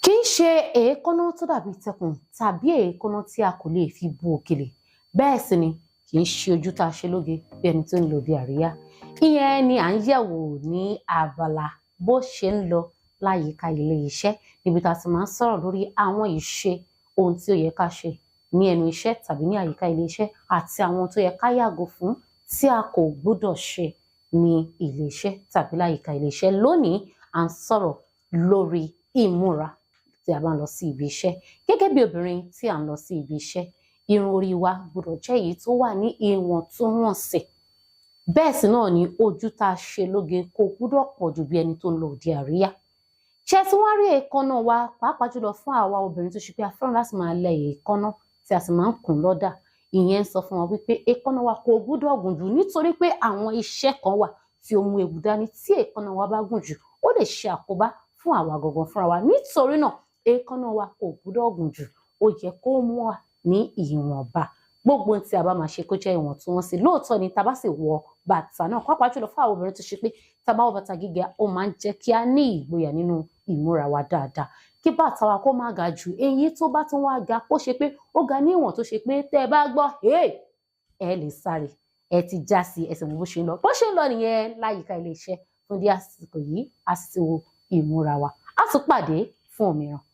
Kì í ṣe èékánná tó dàbí tẹkùn tàbí èékánná tí a kò lè fi bu òkèlè. Bẹ́ẹ̀ sì ni kì í ṣe ojú tá a ṣe lóge bí ẹni tó ń lọ òde àríyá. Ìyẹn ni à ń yẹ̀wò ní abala bó ṣe ń lọ láyìíká ilé iṣẹ́, níbi tá a ti máa ń sọ̀rọ̀ lórí àwọn ìṣe ohun tí ó yẹ ká ṣe ní ẹnu iṣẹ́ tàbí ní àyíká ilé iṣẹ́ àti àwọn tó yẹ ká yàgò fún tí a kò gbọ́dọ̀ ṣe ní ilé iṣẹ́ tàbí láyìíká ilé iṣẹ́. Lónìí à ń sọ̀rọ̀ lórí ìmúra tí a bá ń lọ sí ibi iṣẹ́. Gẹ́gẹ́ bí obìnrin tí à ń lọ sí ibi iṣẹ́, irun orí wa gbọ́dọ̀ jẹ́ èyí tó wà ní ìwọ̀ntúnwọ̀nsì. Bẹ́ẹ̀ sì náà ni ojú tá a ṣe lóge kò gbọ́dọ̀ pọ̀ jù bí ẹni tó ń lọ òde àríyá. Ṣé tí wọ́n rí èékánná wa, pàápàá jùlọ fún àwa obìnrin tó ṣe pé a fẹ́ràn láti máa lẹ èékánná tí a sì máa ń kùn lọ́dà. Ìyẹn ń sọ fún wa wípé èékánná wa kò gbọ́dọ̀ gùn jù, nítorí pé àwọn iṣẹ́ kan wà tí ó mú ewu dání. Tí èékánná wa bá gùn jù, ó lè ṣe àkóbá fún àwa gangan fúnra wa. Nítorí náà èékánná wa kò gbọ́dọ̀ gùn jù, ó yẹ kó mú wa ní ìwọ̀nba. Gbogbo ohun tí a bá máa ṣe kó jẹ́ ìwọ̀ntúnwọ̀nsì. Lóòótọ́ ni tá a bá sì wọ bàtà náà, pàápàá jùlọ fún àwọn obìnrin tó ṣe pé tá a bá wọ bàtà gíga, ó máa ń jẹ́ kí a ní ìgboyà nínú ìmúra wa dáadáa. Kí bàtà wa kó má ga jù, èyí tó bá tún wá ga kó ṣe pé ó ga ní ìwọ̀n tó ṣe pé tẹ́ ẹ bá gbọ́ ẹ lè sáré, ẹ ti já sí ẹsẹ̀ mú bó ṣe ń lọ. Bó ṣe ń lọ nìyẹn láyìíká ilé iṣẹ́. Fún dí àsìkò yìí, a sì wo ìmúra wa. A tún pàdé fún òmíràn.